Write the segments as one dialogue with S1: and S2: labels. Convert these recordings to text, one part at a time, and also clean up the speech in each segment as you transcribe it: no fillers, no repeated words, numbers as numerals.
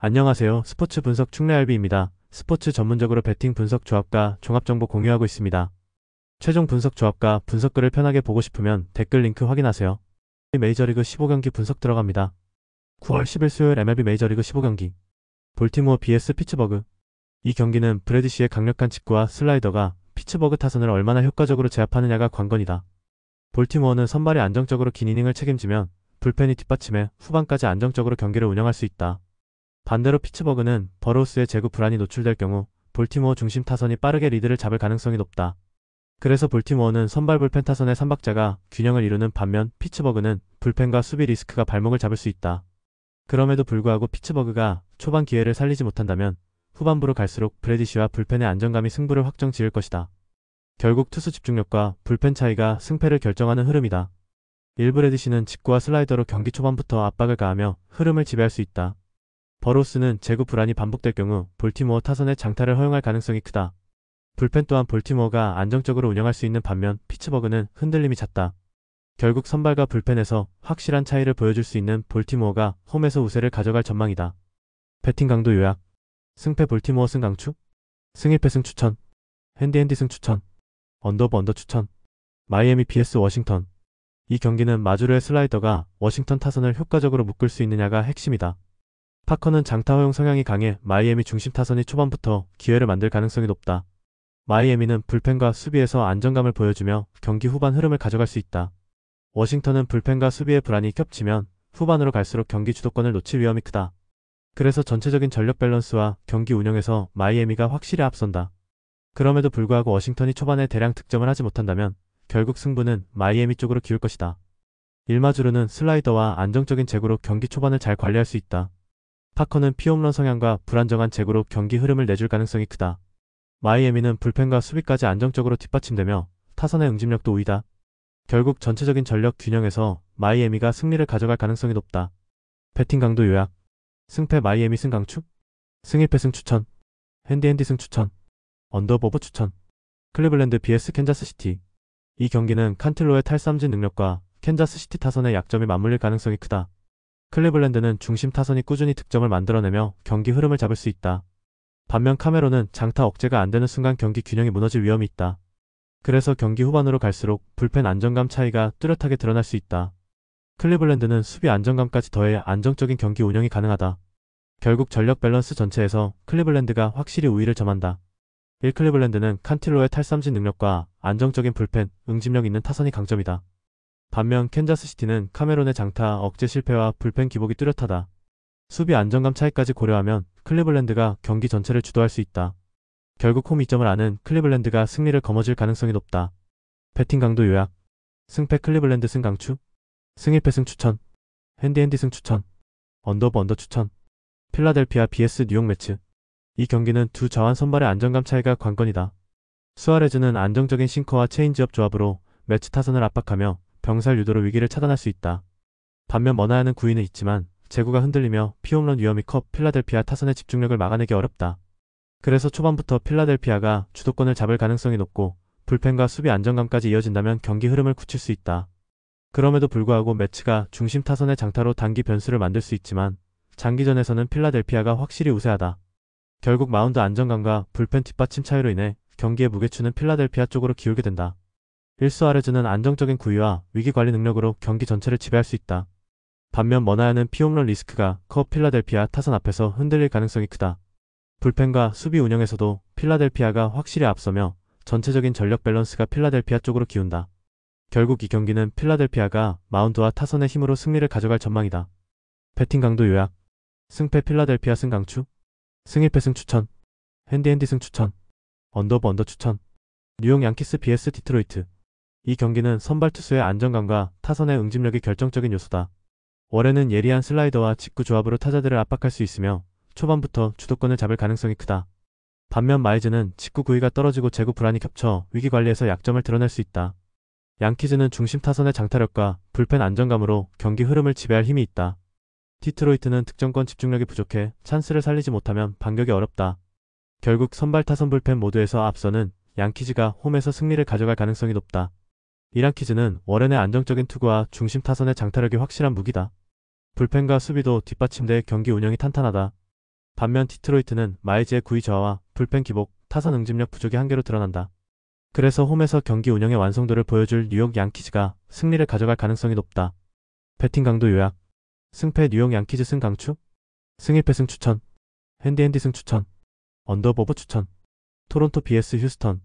S1: 안녕하세요. 스포츠 분석 충래알비입니다. 스포츠 전문적으로 배팅 분석 조합과 종합 정보 공유하고 있습니다. 최종 분석 조합과 분석글을 편하게 보고 싶으면 댓글 링크 확인하세요. 메이저리그 15경기 분석 들어갑니다. 9월 10일 수요일 MLB 메이저리그 15경기 볼티모어 vs 피츠버그. 이 경기는 브래디시의 강력한 직구와 슬라이더가 피츠버그 타선을 얼마나 효과적으로 제압하느냐가 관건이다. 볼티모어는 선발이 안정적으로 긴 이닝을 책임지면 불펜이 뒷받침해 후반까지 안정적으로 경기를 운영할 수 있다. 반대로 피츠버그는 버로우스의 제구 불안이 노출될 경우 볼티모어 중심 타선이 빠르게 리드를 잡을 가능성이 높다. 그래서 볼티모어는 선발 불펜 타선의 3박자가 균형을 이루는 반면 피츠버그는 불펜과 수비 리스크가 발목을 잡을 수 있다. 그럼에도 불구하고 피츠버그가 초반 기회를 살리지 못한다면 후반부로 갈수록 브래디시와 불펜의 안정감이 승부를 확정 지을 것이다. 결국 투수 집중력과 불펜 차이가 승패를 결정하는 흐름이다. 브래디시는 직구와 슬라이더로 경기 초반부터 압박을 가하며 흐름을 지배할 수 있다. 버로우스는 제구 불안이 반복될 경우 볼티모어 타선의 장타를 허용할 가능성이 크다. 불펜 또한 볼티모어가 안정적으로 운영할 수 있는 반면 피츠버그는 흔들림이 잦다. 결국 선발과 불펜에서 확실한 차이를 보여줄 수 있는 볼티모어가 홈에서 우세를 가져갈 전망이다. 배팅 강도 요약. 승패 볼티모어 승 강추, 승 1패 승 추천, 핸디 승 추천, 언더오버 언더 추천. 마이애미 vs 워싱턴. 이 경기는 마주르의 슬라이더가 워싱턴 타선을 효과적으로 묶을 수 있느냐가 핵심이다. 파커는 장타 허용 성향이 강해 마이애미 중심 타선이 초반부터 기회를 만들 가능성이 높다. 마이애미는 불펜과 수비에서 안정감을 보여주며 경기 후반 흐름을 가져갈 수 있다. 워싱턴은 불펜과 수비의 불안이 겹치면 후반으로 갈수록 경기 주도권을 놓칠 위험이 크다. 그래서 전체적인 전력 밸런스와 경기 운영에서 마이애미가 확실히 앞선다. 그럼에도 불구하고 워싱턴이 초반에 대량 득점을 하지 못한다면 결국 승부는 마이애미 쪽으로 기울 것이다. 일마주르는 슬라이더와 안정적인 제구로 경기 초반을 잘 관리할 수 있다. 파커는 피홈런 성향과 불안정한 제구로 경기 흐름을 내줄 가능성이 크다. 마이애미는 불펜과 수비까지 안정적으로 뒷받침되며 타선의 응집력도 우위다. 결국 전체적인 전력 균형에서 마이애미가 승리를 가져갈 가능성이 높다. 배팅 강도 요약. 승패 마이애미 승 강추, 승 1패 승 추천, 핸디 승 추천, 언더오버 추천. 클리블랜드 vs 캔자스시티. 이 경기는 칸틀로의 탈삼진 능력과 캔자스시티 타선의 약점이 맞물릴 가능성이 크다. 클리블랜드는 중심 타선이 꾸준히 득점을 만들어내며 경기 흐름을 잡을 수 있다. 반면 카메론은 장타 억제가 안되는 순간 경기 균형이 무너질 위험이 있다. 그래서 경기 후반으로 갈수록 불펜 안정감 차이가 뚜렷하게 드러날 수 있다. 클리블랜드는 수비 안정감까지 더해 안정적인 경기 운영이 가능하다. 결국 전력 밸런스 전체에서 클리블랜드가 확실히 우위를 점한다. 클리블랜드는 칸틸로의 탈삼진 능력과 안정적인 불펜, 응집력 있는 타선이 강점이다. 반면 캔자스시티는 카메론의 장타 억제 실패와 불펜 기복이 뚜렷하다. 수비 안정감 차이까지 고려하면 클리블랜드가 경기 전체를 주도할 수 있다. 결국 홈 이점을 아는 클리블랜드가 승리를 거머쥘 가능성이 높다. 배팅 강도 요약. 승패 클리블랜드 승 강추, 승 1패 승 추천, 핸디 승 추천, 언더오버 언더 추천. 필라델피아 vs 뉴욕 매츠. 이 경기는 두 좌완 선발의 안정감 차이가 관건이다. 수아레즈는 안정적인 싱커와 체인지업 조합으로 매츠 타선을 압박하며 병살 유도로 위기를 차단할 수 있다. 반면 머나야는 구위는 있지만 제구가 흔들리며 피홈런 위험이 커 필라델피아 타선의 집중력을 막아내기 어렵다. 그래서 초반부터 필라델피아가 주도권을 잡을 가능성이 높고 불펜과 수비 안정감까지 이어진다면 경기 흐름을 굳힐 수 있다. 그럼에도 불구하고 매츠가 중심 타선의 장타로 단기 변수를 만들 수 있지만 장기전에서는 필라델피아가 확실히 우세하다. 결국 마운드 안정감과 불펜 뒷받침 차이로 인해 경기의 무게추는 필라델피아 쪽으로 기울게 된다. 수아레즈는 안정적인 구위와 위기관리 능력으로 경기 전체를 지배할 수 있다. 반면 머나야는 피홈런 리스크가 커 필라델피아 타선 앞에서 흔들릴 가능성이 크다. 불펜과 수비 운영에서도 필라델피아가 확실히 앞서며 전체적인 전력 밸런스가 필라델피아 쪽으로 기운다. 결국 이 경기는 필라델피아가 마운드와 타선의 힘으로 승리를 가져갈 전망이다. 배팅 강도 요약. 승패 필라델피아 승 강추, 승 1패 승 추천, 핸디 승 추천, 언더오버 언더 추천. 뉴욕 양키스 vs 디트로이트. 이 경기는 선발 투수의 안정감과 타선의 응집력이 결정적인 요소다. 월에는 예리한 슬라이더와 직구 조합으로 타자들을 압박할 수 있으며 초반부터 주도권을 잡을 가능성이 크다. 반면 마이즈는 직구 구위가 떨어지고 제구 불안이 겹쳐 위기관리에서 약점을 드러낼 수 있다. 양키즈는 중심 타선의 장타력과 불펜 안정감으로 경기 흐름을 지배할 힘이 있다. 디트로이트는 득점권 집중력이 부족해 찬스를 살리지 못하면 반격이 어렵다. 결국 선발 타선 불펜 모두에서 앞서는 양키즈가 홈에서 승리를 가져갈 가능성이 높다. 양키즈는 워렌의 안정적인 투구와 중심 타선의 장타력이 확실한 무기다. 불펜과 수비도 뒷받침돼 경기 운영이 탄탄하다. 반면 디트로이트는 마이즈의 구위 저하와 불펜 기복, 타선 응집력 부족이 한계로 드러난다. 그래서 홈에서 경기 운영의 완성도를 보여줄 뉴욕 양키즈가 승리를 가져갈 가능성이 높다. 배팅 강도 요약. 승패 뉴욕 양키즈 승 강추. 승 1패 승 추천. 핸디핸디 승 추천. 언더오버 추천. 토론토 vs 휴스턴.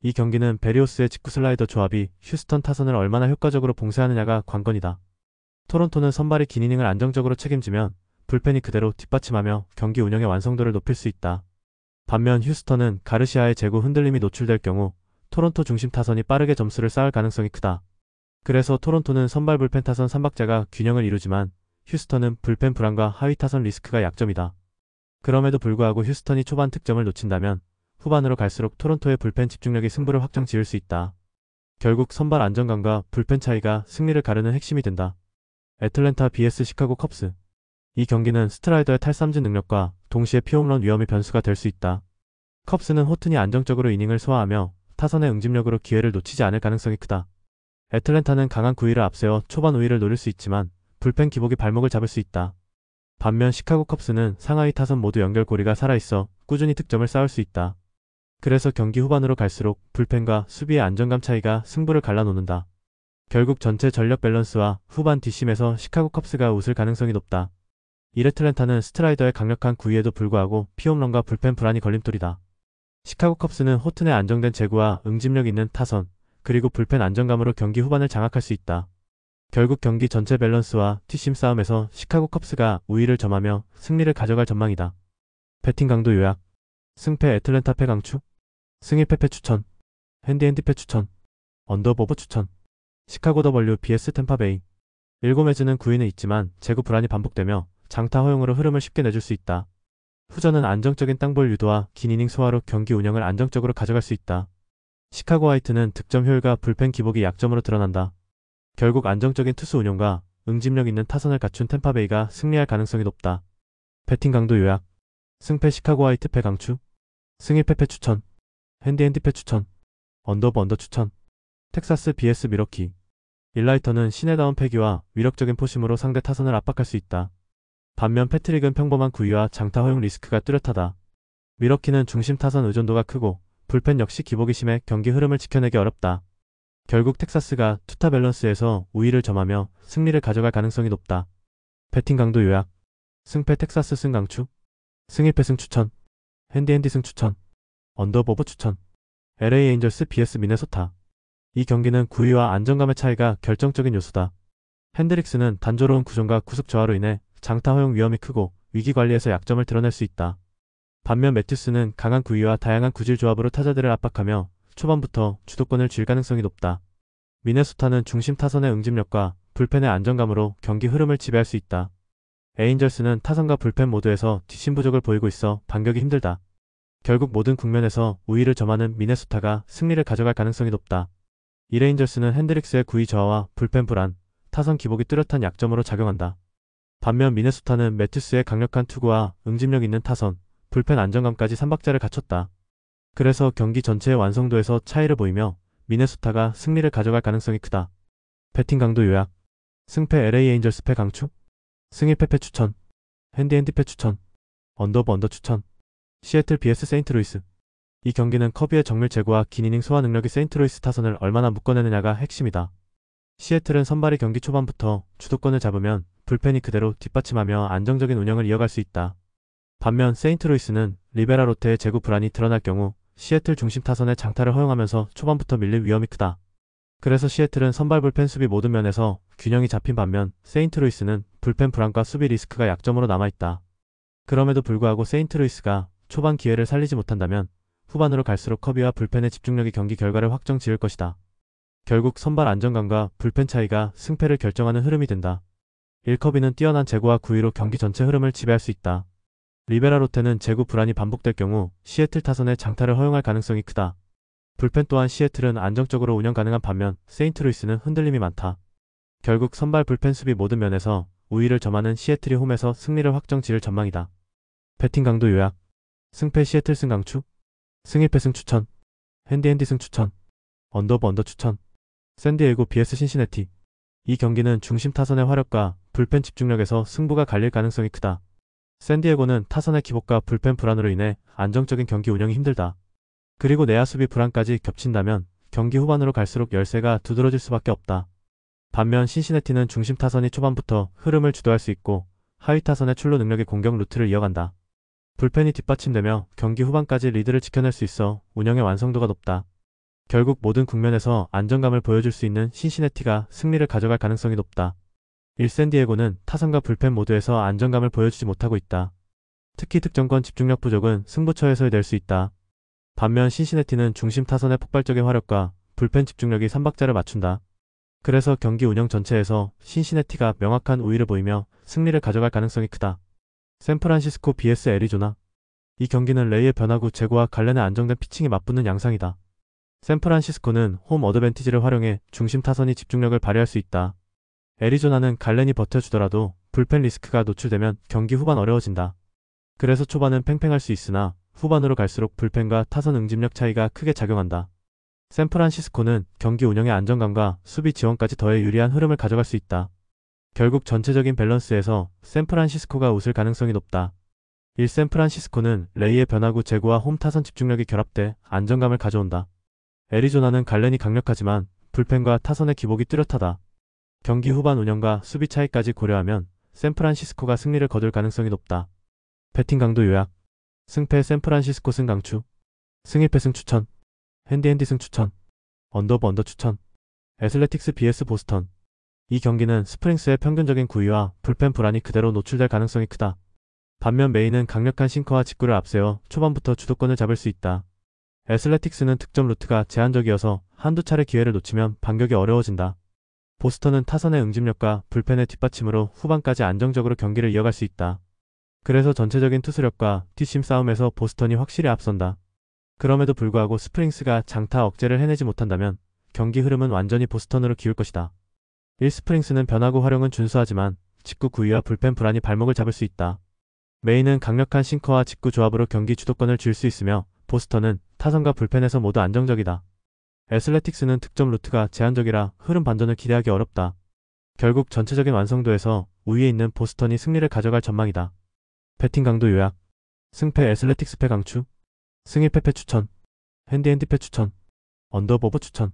S1: 이 경기는 베리오스의 직구 슬라이더 조합이 휴스턴 타선을 얼마나 효과적으로 봉쇄하느냐가 관건이다. 토론토는 선발이 긴 이닝을 안정적으로 책임지면 불펜이 그대로 뒷받침하며 경기 운영의 완성도를 높일 수 있다. 반면 휴스턴은 가르시아의 제구 흔들림이 노출될 경우 토론토 중심 타선이 빠르게 점수를 쌓을 가능성이 크다. 그래서 토론토는 선발 불펜 타선 3박자가 균형을 이루지만 휴스턴은 불펜 불안과 하위 타선 리스크가 약점이다. 그럼에도 불구하고 휴스턴이 초반 득점을 놓친다면 후반으로 갈수록 토론토의 불펜 집중력이 승부를 확정 지을 수 있다. 결국 선발 안정감과 불펜 차이가 승리를 가르는 핵심이 된다. 애틀랜타 vs 시카고 컵스. 이 경기는 스트라이더의 탈삼진 능력과 동시에 피홈런 위험이 변수가 될 수 있다. 컵스는 호튼이 안정적으로 이닝을 소화하며 타선의 응집력으로 기회를 놓치지 않을 가능성이 크다. 애틀랜타는 강한 구위를 앞세워 초반 우위를 노릴 수 있지만 불펜 기복이 발목을 잡을 수 있다. 반면 시카고 컵스는 상하이 타선 모두 연결고리가 살아있어 꾸준히 득점을 쌓을 수 있다. 그래서 경기 후반으로 갈수록 불펜과 수비의 안정감 차이가 승부를 갈라놓는다. 결국 전체 전력 밸런스와 후반 뒷심에서 시카고 컵스가 웃을 가능성이 높다. 이래틀랜타는 스트라이더의 강력한 구위에도 불구하고 피홈런과 불펜 불안이 걸림돌이다. 시카고 컵스는 호튼의 안정된 제구와 응집력 있는 타선, 그리고 불펜 안정감으로 경기 후반을 장악할 수 있다. 결국 경기 전체 밸런스와 뒷심 싸움에서 시카고 컵스가 우위를 점하며 승리를 가져갈 전망이다. 배팅 강도 요약. 승패 애틀랜타 패 강추. 승 1패 패 추천. 핸디핸디 패 추천. 언더오버 추천. 시카고 더블유 vs 템파베이. 7매즈는 구위는 있지만 제구 불안이 반복되며 장타 허용으로 흐름을 쉽게 내줄 수 있다. 후전은 안정적인 땅볼 유도와 긴 이닝 소화로 경기 운영을 안정적으로 가져갈 수 있다. 시카고 화이트는 득점 효율과 불펜 기복이 약점으로 드러난다. 결국 안정적인 투수 운용과 응집력 있는 타선을 갖춘 템파베이가 승리할 가능성이 높다. 배팅 강도 요약. 승패 시카고 화이트 패 강추. 승 1패 패 추천. 핸디핸디 패 추천. 언더오버 언더 추천. 텍사스 vs 미러키. 일라이터는 신에다운 패기와 위력적인 포심으로 상대 타선을 압박할 수 있다. 반면 패트릭은 평범한 구위와 장타 허용 리스크가 뚜렷하다. 미러키는 중심 타선 의존도가 크고 불펜 역시 기복이 심해 경기 흐름을 지켜내기 어렵다. 결국 텍사스가 투타 밸런스에서 우위를 점하며 승리를 가져갈 가능성이 높다. 배팅 강도 요약. 승패 텍사스 승 강추. 승 1패 승 추천. 핸디핸디 승 추천. 언더오버 추천. LA 에인절스 vs 미네소타. 이 경기는 구위와 안정감의 차이가 결정적인 요소다. 핸드릭스는 단조로운 구종과 구속 저하로 인해 장타 허용 위험이 크고 위기 관리에서 약점을 드러낼 수 있다. 반면 매튜스는 강한 구위와 다양한 구질 조합으로 타자들을 압박하며 초반부터 주도권을 쥘 가능성이 높다. 미네소타는 중심 타선의 응집력과 불펜의 안정감으로 경기 흐름을 지배할 수 있다. 에인절스는 타선과 불펜 모두에서 뒷심 부족을 보이고 있어 반격이 힘들다. 결국 모든 국면에서 우위를 점하는 미네소타가 승리를 가져갈 가능성이 높다. 이레인절스는 핸드릭스의 구위 저하와 불펜 불안, 타선 기복이 뚜렷한 약점으로 작용한다. 반면 미네소타는 매튜스의 강력한 투구와 응집력 있는 타선, 불펜 안정감까지 3박자를 갖췄다. 그래서 경기 전체의 완성도에서 차이를 보이며 미네소타가 승리를 가져갈 가능성이 크다. 배팅 강도 요약. 승패 LA 에인절스 패 강추. 승 1패 패 추천. 핸디핸디 패 추천. 언더오버 언더 추천. 시애틀 vs 세인트루이스. 이 경기는 커비의 정밀 제구와 긴 이닝 소화 능력이 세인트루이스 타선을 얼마나 묶어내느냐가 핵심이다. 시애틀은 선발이 경기 초반부터 주도권을 잡으면 불펜이 그대로 뒷받침하며 안정적인 운영을 이어갈 수 있다. 반면 세인트루이스는 리베라 로테의 제구 불안이 드러날 경우 시애틀 중심 타선의 장타를 허용하면서 초반부터 밀릴 위험이 크다. 그래서 시애틀은 선발 불펜 수비 모든 면에서 균형이 잡힌 반면 세인트루이스는 불펜 불안과 수비 리스크가 약점으로 남아있다. 그럼에도 불구하고 세인트루이스가 초반 기회를 살리지 못한다면 후반으로 갈수록 커비와 불펜의 집중력이 경기 결과를 확정 지을 것이다. 결국 선발 안정감과 불펜 차이가 승패를 결정하는 흐름이 된다. 1커비는 뛰어난 제구와 구위로 경기 전체 흐름을 지배할 수 있다. 리베라 로테는 제구 불안이 반복될 경우 시애틀 타선의 장타를 허용할 가능성이 크다. 불펜 또한 시애틀은 안정적으로 운영 가능한 반면 세인트루이스는 흔들림이 많다. 결국 선발 불펜 수비 모든 면에서 우위를 점하는 시애틀이 홈에서 승리를 확정 지을 전망이다. 배팅 강도 요약. 승패 시애틀 승 강추. 승 1패 승 추천. 핸디핸디 승 추천. 언더오버 언더 추천. 샌디에이고 vs 신시내티. 이 경기는 중심 타선의 화력과 불펜 집중력에서 승부가 갈릴 가능성이 크다. 샌디에고는 타선의 기복과 불펜 불안으로 인해 안정적인 경기 운영이 힘들다. 그리고 내야 수비 불안까지 겹친다면 경기 후반으로 갈수록 열세가 두드러질 수밖에 없다. 반면 신시내티는 중심 타선이 초반부터 흐름을 주도할 수 있고 하위 타선의 출루 능력의 공격 루트를 이어간다. 불펜이 뒷받침되며 경기 후반까지 리드를 지켜낼 수 있어 운영의 완성도가 높다. 결국 모든 국면에서 안정감을 보여줄 수 있는 신시내티가 승리를 가져갈 가능성이 높다. 1샌디에고는 타선과 불펜 모두에서 안정감을 보여주지 못하고 있다. 특히 득점권 집중력 부족은 승부처에서 낼 수 있다. 반면 신시내티는 중심 타선의 폭발적인 화력과 불펜 집중력이 삼박자를 맞춘다. 그래서 경기 운영 전체에서 신시내티가 명확한 우위를 보이며 승리를 가져갈 가능성이 크다. 샌프란시스코 vs 애리조나. 이 경기는 레이의 변화구 제구와 갈렌의 안정된 피칭이 맞붙는 양상이다. 샌프란시스코는 홈 어드밴티지를 활용해 중심 타선이 집중력을 발휘할 수 있다. 애리조나는 갈렌이 버텨주더라도 불펜 리스크가 노출되면 경기 후반 어려워진다. 그래서 초반은 팽팽할 수 있으나 후반으로 갈수록 불펜과 타선 응집력 차이가 크게 작용한다. 샌프란시스코는 경기 운영의 안정감과 수비 지원까지 더해 유리한 흐름을 가져갈 수 있다. 결국 전체적인 밸런스에서 샌프란시스코가 웃을 가능성이 높다. 1샌프란시스코는 레이의 변화구 제구와 홈 타선 집중력이 결합돼 안정감을 가져온다. 애리조나는 갈렌이 강력하지만 불펜과 타선의 기복이 뚜렷하다. 경기 후반 운영과 수비 차이까지 고려하면 샌프란시스코가 승리를 거둘 가능성이 높다. 배팅 강도 요약. 승패 샌프란시스코 승 강추. 승 1패 승 추천. 핸디 승 추천. 언더 추천. 애슬레틱스 vs 보스턴. 이 경기는 스프링스의 평균적인 구위와 불펜 불안이 그대로 노출될 가능성이 크다. 반면 메인은 강력한 싱커와 직구를 앞세워 초반부터 주도권을 잡을 수 있다. 애슬레틱스는 득점 루트가 제한적이어서 한두 차례 기회를 놓치면 반격이 어려워진다. 보스턴은 타선의 응집력과 불펜의 뒷받침으로 후반까지 안정적으로 경기를 이어갈 수 있다. 그래서 전체적인 투수력과 뒷심 싸움에서 보스턴이 확실히 앞선다. 그럼에도 불구하고 스프링스가 장타 억제를 해내지 못한다면 경기 흐름은 완전히 보스턴으로 기울 것이다. 1스프링스는 변화구 활용은 준수하지만 직구 구위와 불펜 불안이 발목을 잡을 수 있다. 메인은 강력한 싱커와 직구 조합으로 경기 주도권을 쥘 수 있으며 보스턴은 타선과 불펜에서 모두 안정적이다. 애슬레틱스는 득점 루트가 제한적이라 흐름 반전을 기대하기 어렵다. 결국 전체적인 완성도에서 우위에 있는 보스턴이 승리를 가져갈 전망이다. 배팅 강도 요약. 승패 애슬레틱스 패 강추. 승 1패 패 추천. 핸디 패 추천. 언더보버 추천.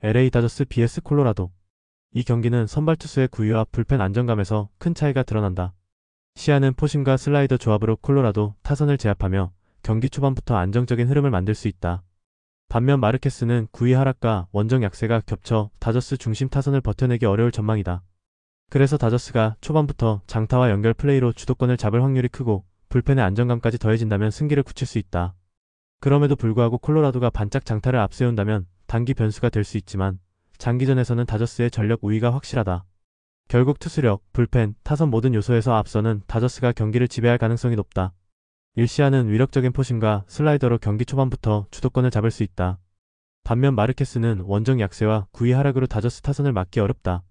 S1: LA 다저스 vs 콜로라도. 이 경기는 선발 투수의 구위와 불펜 안정감에서 큰 차이가 드러난다. 시아는 포심과 슬라이더 조합으로 콜로라도 타선을 제압하며 경기 초반부터 안정적인 흐름을 만들 수 있다. 반면 마르케스는 구위 하락과 원정 약세가 겹쳐 다저스 중심 타선을 버텨내기 어려울 전망이다. 그래서 다저스가 초반부터 장타와 연결 플레이로 주도권을 잡을 확률이 크고 불펜의 안정감까지 더해진다면 승기를 굳힐 수 있다. 그럼에도 불구하고 콜로라도가 반짝 장타를 앞세운다면 단기 변수가 될 수 있지만 장기전에서는 다저스의 전력 우위가 확실하다. 결국 투수력, 불펜, 타선 모든 요소에서 앞서는 다저스가 경기를 지배할 가능성이 높다. 일시아는 위력적인 포심과 슬라이더로 경기 초반부터 주도권을 잡을 수 있다. 반면 마르케스는 원정 약세와 구위 하락으로 다저스 타선을 막기 어렵다.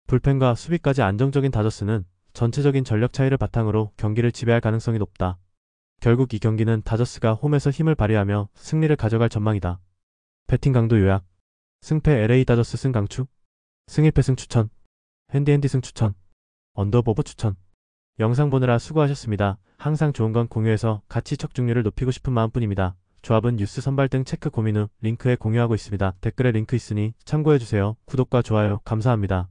S1: 불펜과 수비까지 안정적인 다저스는 전체적인 전력 차이를 바탕으로 경기를 지배할 가능성이 높다. 결국 이 경기는 다저스가 홈에서 힘을 발휘하며 승리를 가져갈 전망이다. 배팅 강도 요약. 승패 LA 다저스 승 강추. 승 1패 승 추천. 핸디 승 추천. 언더보버 추천. 영상 보느라 수고하셨습니다. 항상 좋은 건 공유해서 가치 척중률을 높이고 싶은 마음뿐입니다. 조합은 뉴스 선발 등 체크 고민 후 링크에 공유하고 있습니다. 댓글에 링크 있으니 참고해주세요. 구독과 좋아요 감사합니다.